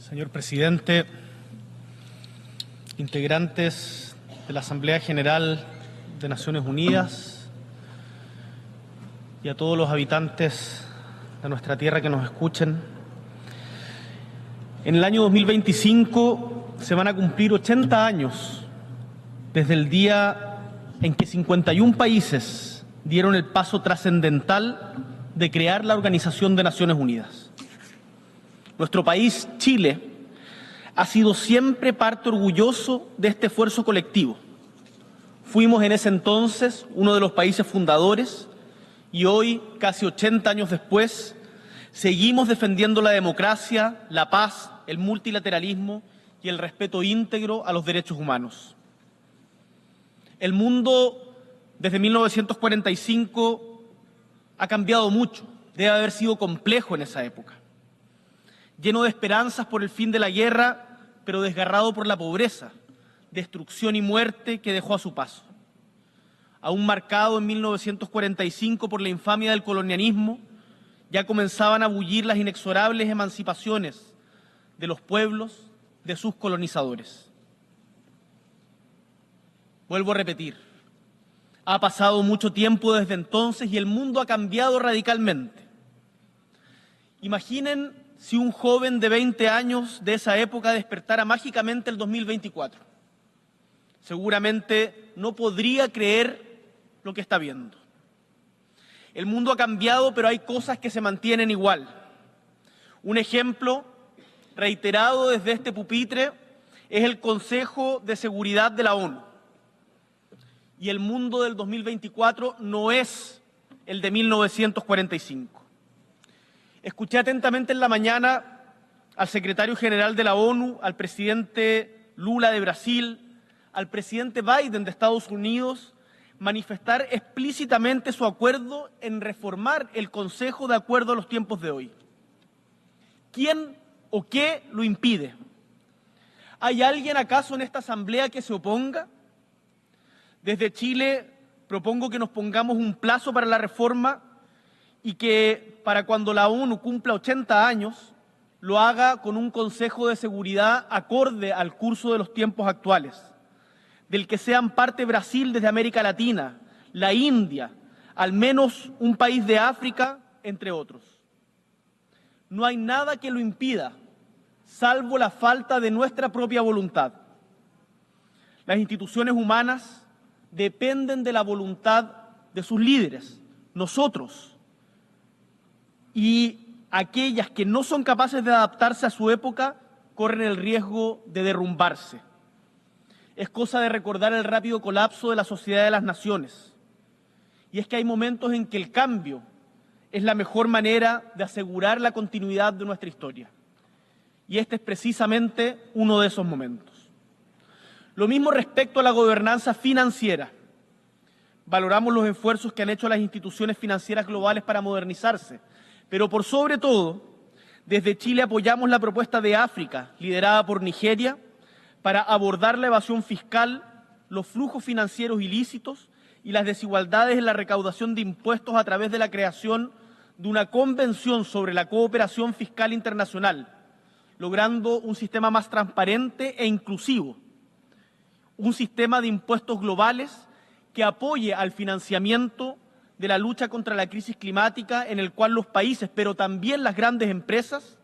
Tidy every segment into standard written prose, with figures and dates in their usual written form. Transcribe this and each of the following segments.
Señor presidente, integrantes de la Asamblea General de Naciones Unidas y a todos los habitantes de nuestra tierra que nos escuchen. En el año 2025 se van a cumplir 80 años desde el día en que 51 países dieron el paso trascendental de crear la Organización de Naciones Unidas. Nuestro país, Chile, ha sido siempre parte orgulloso de este esfuerzo colectivo. Fuimos en ese entonces uno de los países fundadores y hoy, casi 80 años después, seguimos defendiendo la democracia, la paz, el multilateralismo y el respeto íntegro a los derechos humanos. El mundo, desde 1945, ha cambiado mucho. Debe haber sido complejo en esa época. Lleno de esperanzas por el fin de la guerra, pero desgarrado por la pobreza, destrucción y muerte que dejó a su paso. Aún marcado en 1945 por la infamia del colonialismo, ya comenzaban a bullir las inexorables emancipaciones de los pueblos, de sus colonizadores. Vuelvo a repetir, ha pasado mucho tiempo desde entonces y el mundo ha cambiado radicalmente. Imaginen si un joven de 20 años de esa época despertara mágicamente el 2024. Seguramente no podría creer lo que está viendo. El mundo ha cambiado, pero hay cosas que se mantienen igual. Un ejemplo reiterado desde este pupitre es el Consejo de Seguridad de la ONU. Y el mundo del 2024 no es el de 1945. Escuché atentamente en la mañana al secretario general de la ONU, al presidente Lula de Brasil, al presidente Biden de Estados Unidos, manifestar explícitamente su acuerdo en reformar el Consejo de acuerdo a los tiempos de hoy. ¿Quién o qué lo impide? ¿Hay alguien acaso en esta asamblea que se oponga? Desde Chile propongo que nos pongamos un plazo para la reforma y que para cuando la ONU cumpla 80 años lo haga con un Consejo de Seguridad acorde al curso de los tiempos actuales, del que sean parte Brasil desde América Latina, la India, al menos un país de África, entre otros. No hay nada que lo impida, salvo la falta de nuestra propia voluntad. Las instituciones humanas dependen de la voluntad de sus líderes, nosotros. Y aquellas que no son capaces de adaptarse a su época corren el riesgo de derrumbarse. Es cosa de recordar el rápido colapso de la Sociedad de las Naciones. Y es que hay momentos en que el cambio es la mejor manera de asegurar la continuidad de nuestra historia. Y este es precisamente uno de esos momentos. Lo mismo respecto a la gobernanza financiera. Valoramos los esfuerzos que han hecho las instituciones financieras globales para modernizarse, pero por sobre todo, desde Chile apoyamos la propuesta de África, liderada por Nigeria, para abordar la evasión fiscal, los flujos financieros ilícitos y las desigualdades en la recaudación de impuestos a través de la creación de una convención sobre la cooperación fiscal internacional, logrando un sistema más transparente e inclusivo, un sistema de impuestos globales que apoye al financiamiento de la lucha contra la crisis climática, en el cual los países, pero también las grandes empresas,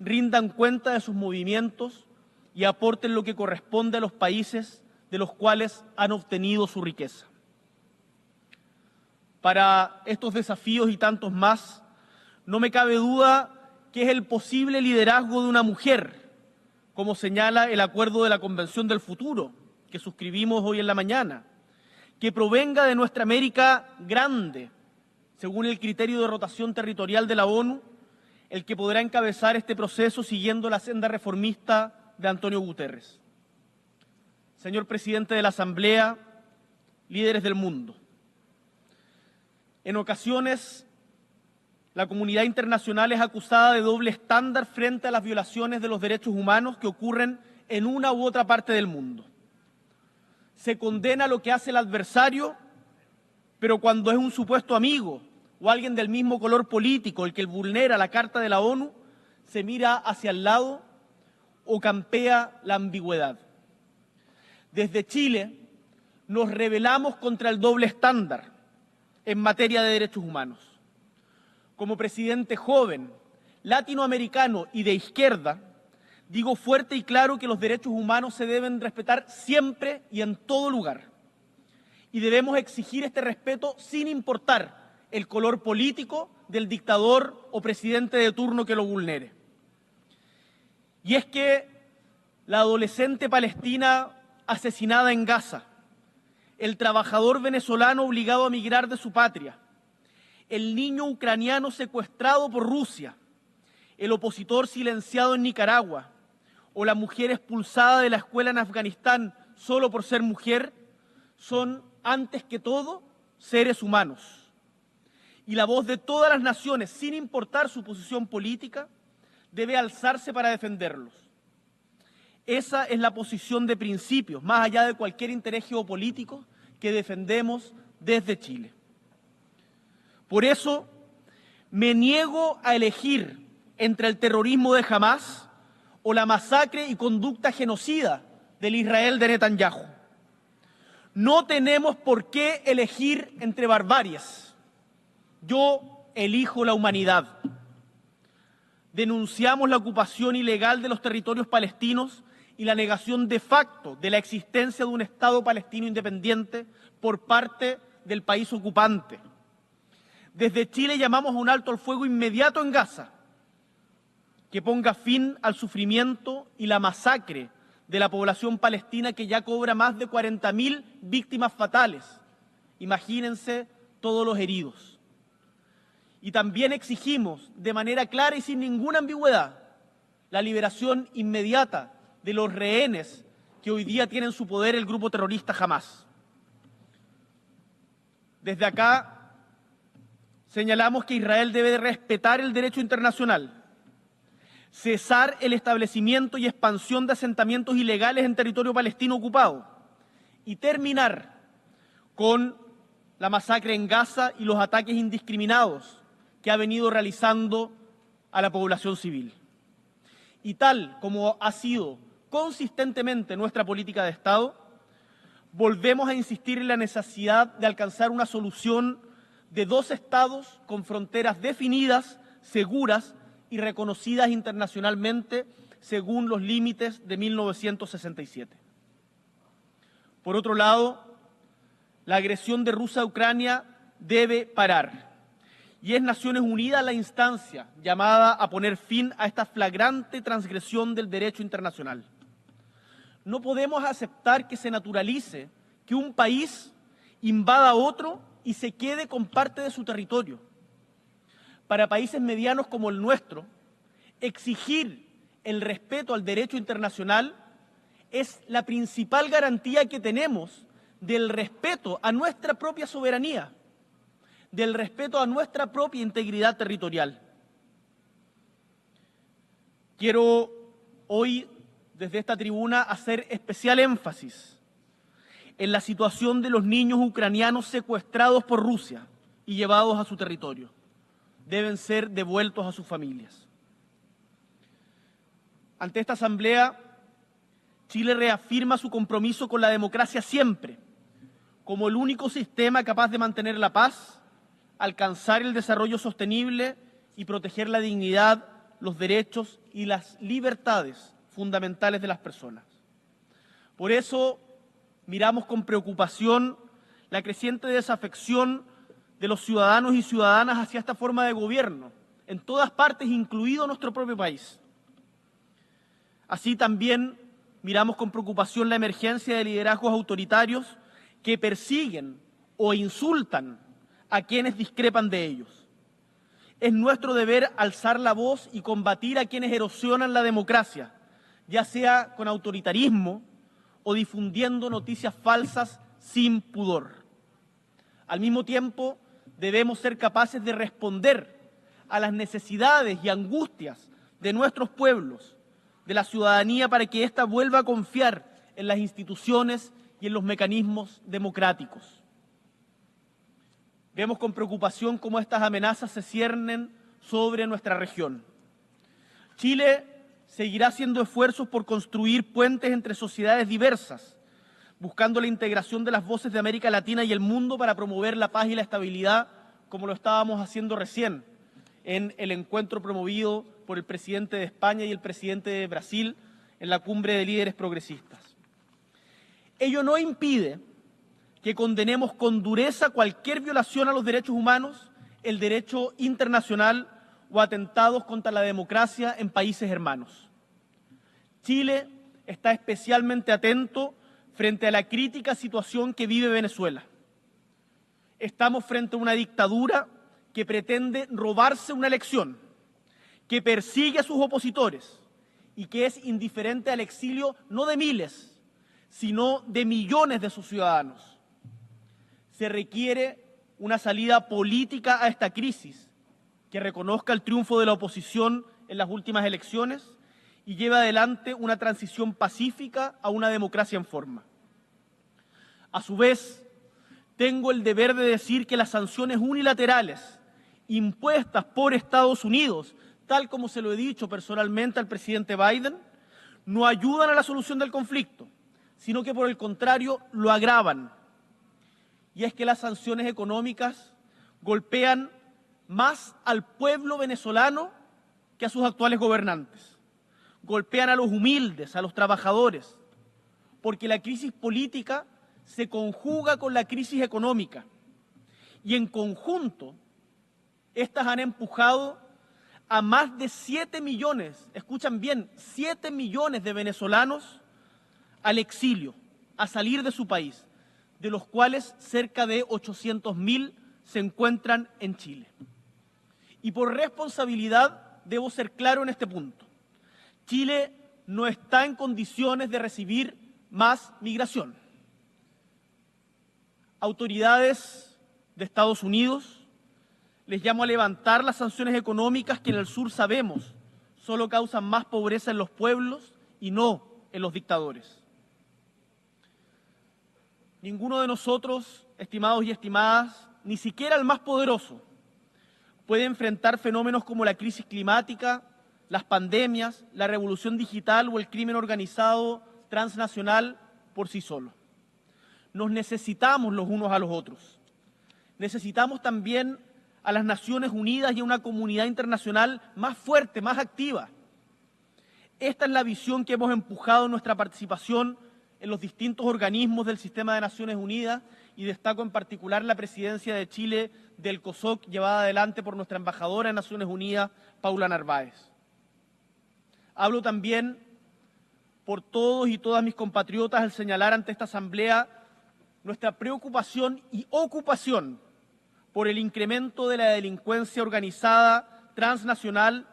rindan cuenta de sus movimientos y aporten lo que corresponde a los países de los cuales han obtenido su riqueza. Para estos desafíos y tantos más, no me cabe duda que es el posible liderazgo de una mujer, como señala el acuerdo de la Convención del Futuro, que suscribimos hoy en la mañana, que provenga de nuestra América grande, según el criterio de rotación territorial de la ONU, el que podrá encabezar este proceso siguiendo la senda reformista de Antonio Guterres. Señor presidente de la Asamblea, líderes del mundo, en ocasiones la comunidad internacional es acusada de doble estándar frente a las violaciones de los derechos humanos que ocurren en una u otra parte del mundo. Se condena lo que hace el adversario, pero cuando es un supuesto amigo o alguien del mismo color político el que vulnera la Carta de la ONU, se mira hacia el lado o campea la ambigüedad. Desde Chile nos rebelamos contra el doble estándar en materia de derechos humanos. Como presidente joven, latinoamericano y de izquierda, digo fuerte y claro que los derechos humanos se deben respetar siempre y en todo lugar. Y debemos exigir este respeto sin importar el color político del dictador o presidente de turno que lo vulnere. Y es que la adolescente palestina asesinada en Gaza, el trabajador venezolano obligado a migrar de su patria, el niño ucraniano secuestrado por Rusia, el opositor silenciado en Nicaragua o la mujer expulsada de la escuela en Afganistán solo por ser mujer, son, antes que todo, seres humanos. Y la voz de todas las naciones, sin importar su posición política, debe alzarse para defenderlos. Esa es la posición de principios, más allá de cualquier interés geopolítico, que defendemos desde Chile. Por eso, me niego a elegir entre el terrorismo de Hamás o la masacre y conducta genocida del Israel de Netanyahu. No tenemos por qué elegir entre barbaries. Yo elijo la humanidad. Denunciamos la ocupación ilegal de los territorios palestinos y la negación de facto de la existencia de un Estado palestino independiente por parte del país ocupante. Desde Chile llamamos a un alto al fuego inmediato en Gaza, que ponga fin al sufrimiento y la masacre de la población palestina, que ya cobra más de 40.000 víctimas fatales. Imagínense todos los heridos. Y también exigimos de manera clara y sin ninguna ambigüedad la liberación inmediata de los rehenes que hoy día tiene en su poder el grupo terrorista Hamás. Desde acá señalamos que Israel debe respetar el derecho internacional, cesar el establecimiento y expansión de asentamientos ilegales en territorio palestino ocupado y terminar con la masacre en Gaza y los ataques indiscriminados que ha venido realizando a la población civil. Y tal como ha sido consistentemente nuestra política de Estado, volvemos a insistir en la necesidad de alcanzar una solución de dos estados con fronteras definidas, seguras y reconocidas internacionalmente según los límites de 1967. Por otro lado, la agresión de Rusia a Ucrania debe parar. Y es Naciones Unidas la instancia llamada a poner fin a esta flagrante transgresión del derecho internacional. No podemos aceptar que se naturalice que un país invada a otro y se quede con parte de su territorio. Para países medianos como el nuestro, exigir el respeto al derecho internacional es la principal garantía que tenemos del respeto a nuestra propia soberanía, del respeto a nuestra propia integridad territorial. Quiero hoy, desde esta tribuna, hacer especial énfasis en la situación de los niños ucranianos secuestrados por Rusia y llevados a su territorio. Deben ser devueltos a sus familias. Ante esta asamblea, Chile reafirma su compromiso con la democracia siempre, como el único sistema capaz de mantener la paz, alcanzar el desarrollo sostenible y proteger la dignidad, los derechos y las libertades fundamentales de las personas. Por eso miramos con preocupación la creciente desafección de los ciudadanos y ciudadanas hacia esta forma de gobierno, en todas partes, incluido nuestro propio país. Así también miramos con preocupación la emergencia de liderazgos autoritarios que persiguen o insultan a quienes discrepan de ellos. Es nuestro deber alzar la voz y combatir a quienes erosionan la democracia, ya sea con autoritarismo o difundiendo noticias falsas sin pudor. Al mismo tiempo, debemos ser capaces de responder a las necesidades y angustias de nuestros pueblos, de la ciudadanía, para que ésta vuelva a confiar en las instituciones y en los mecanismos democráticos. Vemos con preocupación cómo estas amenazas se ciernen sobre nuestra región. Chile seguirá haciendo esfuerzos por construir puentes entre sociedades diversas, buscando la integración de las voces de América Latina y el mundo para promover la paz y la estabilidad, como lo estábamos haciendo recién en el encuentro promovido por el presidente de España y el presidente de Brasil en la cumbre de líderes progresistas. Ello no impide que condenemos con dureza cualquier violación a los derechos humanos, el derecho internacional o atentados contra la democracia en países hermanos. Chile está especialmente atento frente a la crítica situación que vive Venezuela. Estamos frente a una dictadura que pretende robarse una elección, que persigue a sus opositores y que es indiferente al exilio no de miles, sino de millones de sus ciudadanos. Se requiere una salida política a esta crisis que reconozca el triunfo de la oposición en las últimas elecciones y lleve adelante una transición pacífica a una democracia en forma. A su vez, tengo el deber de decir que las sanciones unilaterales impuestas por Estados Unidos, tal como se lo he dicho personalmente al presidente Biden, no ayudan a la solución del conflicto, sino que por el contrario lo agravan. Y es que las sanciones económicas golpean más al pueblo venezolano que a sus actuales gobernantes. Golpean a los humildes, a los trabajadores, porque la crisis política se conjuga con la crisis económica y en conjunto estas han empujado a más de 7 millones, escuchan bien, 7 millones de venezolanos al exilio, a salir de su país, de los cuales cerca de 800.000 se encuentran en Chile. Y por responsabilidad debo ser claro en este punto. Chile no está en condiciones de recibir más migración. Autoridades de Estados Unidos, les llamo a levantar las sanciones económicas que en el sur sabemos solo causan más pobreza en los pueblos y no en los dictadores. Ninguno de nosotros, estimados y estimadas, ni siquiera el más poderoso, puede enfrentar fenómenos como la crisis climática, las pandemias, la revolución digital o el crimen organizado transnacional por sí solo. Nos necesitamos los unos a los otros. Necesitamos también a las Naciones Unidas y a una comunidad internacional más fuerte, más activa. Esta es la visión que hemos empujado en nuestra participación en los distintos organismos del sistema de Naciones Unidas y destaco en particular la presidencia de Chile del COSOC llevada adelante por nuestra embajadora en Naciones Unidas, Paula Narváez. Hablo también por todos y todas mis compatriotas al señalar ante esta Asamblea nuestra preocupación y ocupación por el incremento de la delincuencia organizada transnacional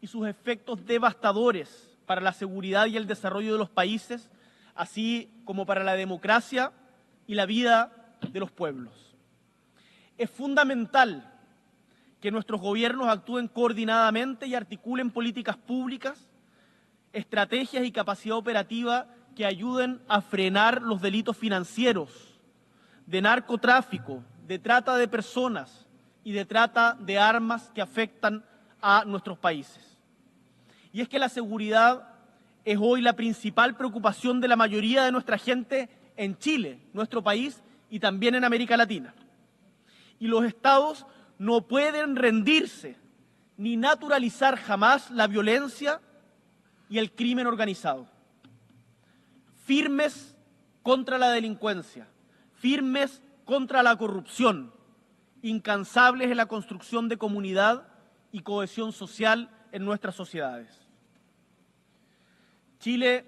y sus efectos devastadores para la seguridad y el desarrollo de los países, así como para la democracia y la vida de los pueblos. Es fundamental que nuestros gobiernos actúen coordinadamente y articulen políticas públicas, estrategias y capacidad operativa que ayuden a frenar los delitos financieros, de narcotráfico, de trata de personas y de trata de armas que afectan a nuestros países. Y es que la seguridad es hoy la principal preocupación de la mayoría de nuestra gente en Chile, nuestro país, y también en América Latina. Y los estados no pueden rendirse ni naturalizar jamás la violencia y el crimen organizado. Firmes contra la delincuencia, firmes contra la corrupción, incansables en la construcción de comunidad y cohesión social en nuestras sociedades. Chile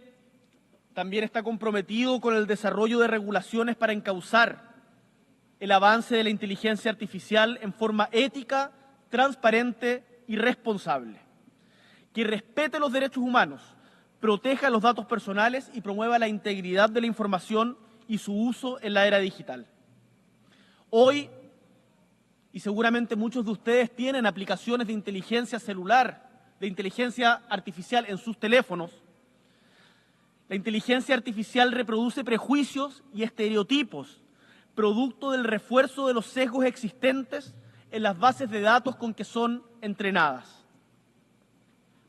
también está comprometido con el desarrollo de regulaciones para encauzar el avance de la inteligencia artificial en forma ética, transparente y responsable, que respete los derechos humanos, proteja los datos personales y promueva la integridad de la información y su uso en la era digital. Hoy, y seguramente muchos de ustedes tienen aplicaciones de inteligencia celular, de inteligencia artificial en sus teléfonos. La inteligencia artificial reproduce prejuicios y estereotipos, producto del refuerzo de los sesgos existentes en las bases de datos con que son entrenadas.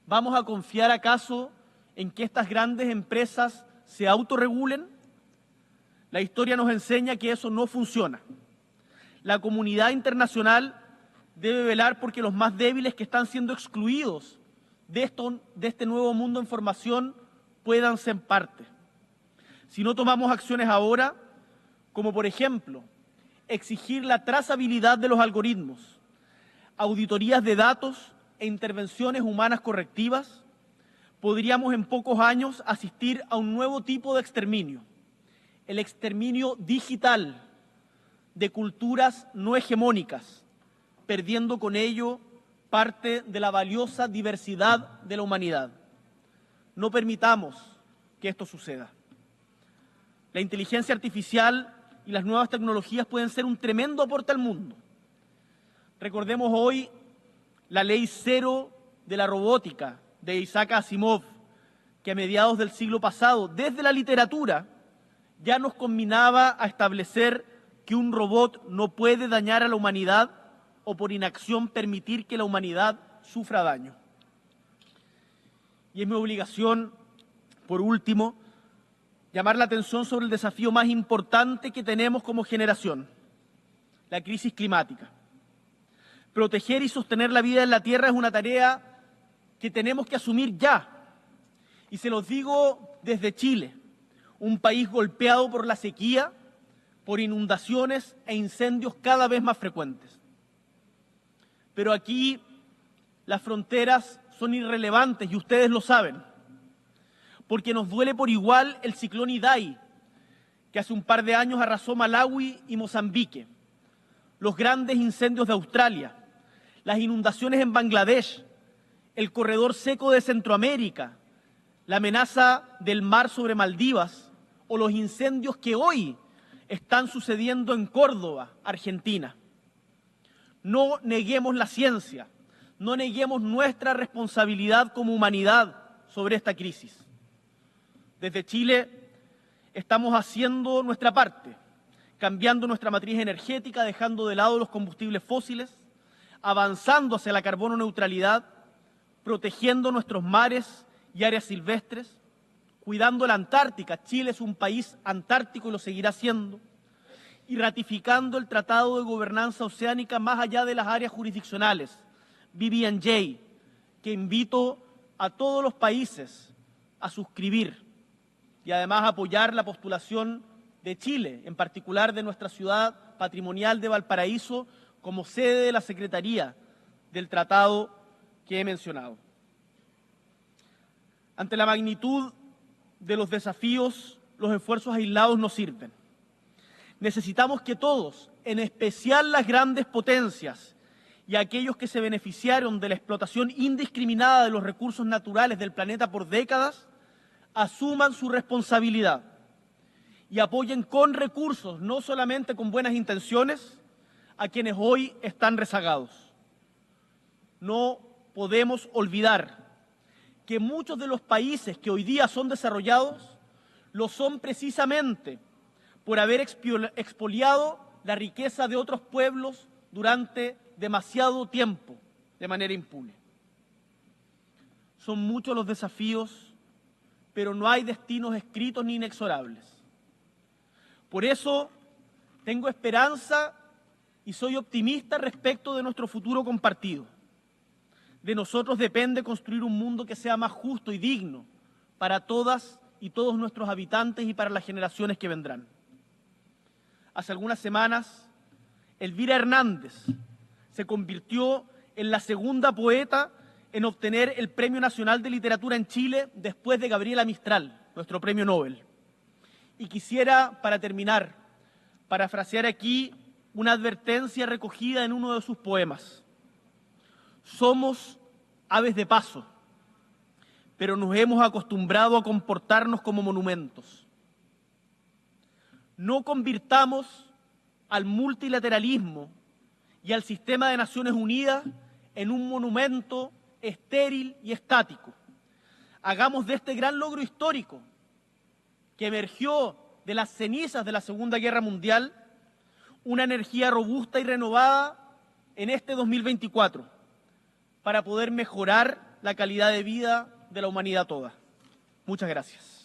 ¿Vamos a confiar acaso en que estas grandes empresas se autorregulen? La historia nos enseña que eso no funciona. La comunidad internacional debe velar porque los más débiles que están siendo excluidos de este nuevo mundo en formación puedan ser parte. Si no tomamos acciones ahora, como por ejemplo, exigir la trazabilidad de los algoritmos, auditorías de datos e intervenciones humanas correctivas, podríamos en pocos años asistir a un nuevo tipo de exterminio, el exterminio digital de culturas no hegemónicas, perdiendo con ello parte de la valiosa diversidad de la humanidad. No permitamos que esto suceda. La inteligencia artificial y las nuevas tecnologías pueden ser un tremendo aporte al mundo. Recordemos hoy la ley cero de la robótica de Isaac Asimov, que a mediados del siglo pasado, desde la literatura, ya nos conminaba a establecer que un robot no puede dañar a la humanidad o por inacción permitir que la humanidad sufra daño. Y es mi obligación, por último, llamar la atención sobre el desafío más importante que tenemos como generación, la crisis climática. Proteger y sostener la vida en la Tierra es una tarea que tenemos que asumir ya. Y se los digo desde Chile, un país golpeado por la sequía, por inundaciones e incendios cada vez más frecuentes. Pero aquí las fronteras son irrelevantes y ustedes lo saben, porque nos duele por igual el ciclón Idai, que hace un par de años arrasó Malawi y Mozambique, los grandes incendios de Australia, las inundaciones en Bangladesh, el corredor seco de Centroamérica, la amenaza del mar sobre Maldivas o los incendios que hoy están sucediendo en Córdoba, Argentina. No neguemos la ciencia, no neguemos nuestra responsabilidad como humanidad sobre esta crisis. Desde Chile estamos haciendo nuestra parte, cambiando nuestra matriz energética, dejando de lado los combustibles fósiles, avanzando hacia la carbono neutralidad, protegiendo nuestros mares y áreas silvestres, cuidando la Antártica. Chile es un país antártico y lo seguirá siendo, y ratificando el Tratado de Gobernanza Oceánica más allá de las áreas jurisdiccionales, BBNJ, que invito a todos los países a suscribir y además a apoyar la postulación de Chile, en particular de nuestra ciudad patrimonial de Valparaíso, como sede de la Secretaría del tratado que he mencionado. Ante la magnitud de los desafíos, los esfuerzos aislados no sirven. Necesitamos que todos, en especial las grandes potencias y aquellos que se beneficiaron de la explotación indiscriminada de los recursos naturales del planeta por décadas, asuman su responsabilidad y apoyen con recursos, no solamente con buenas intenciones, a quienes hoy están rezagados. No podemos olvidar que muchos de los países que hoy día son desarrollados lo son precisamente por haber expoliado la riqueza de otros pueblos durante demasiado tiempo de manera impune. Son muchos los desafíos, pero no hay destinos escritos ni inexorables. Por eso tengo esperanza y soy optimista respecto de nuestro futuro compartido. De nosotros depende construir un mundo que sea más justo y digno para todas y todos nuestros habitantes y para las generaciones que vendrán. Hace algunas semanas, Elvira Hernández se convirtió en la segunda poeta en obtener el Premio Nacional de Literatura en Chile después de Gabriela Mistral, nuestro premio Nobel. Y quisiera, para terminar, parafrasear aquí una advertencia recogida en uno de sus poemas. Somos aves de paso, pero nos hemos acostumbrado a comportarnos como monumentos. No convirtamos al multilateralismo y al sistema de Naciones Unidas en un monumento estéril y estático. Hagamos de este gran logro histórico que emergió de las cenizas de la Segunda Guerra Mundial una energía robusta y renovada en este 2024 para poder mejorar la calidad de vida de la humanidad toda. Muchas gracias.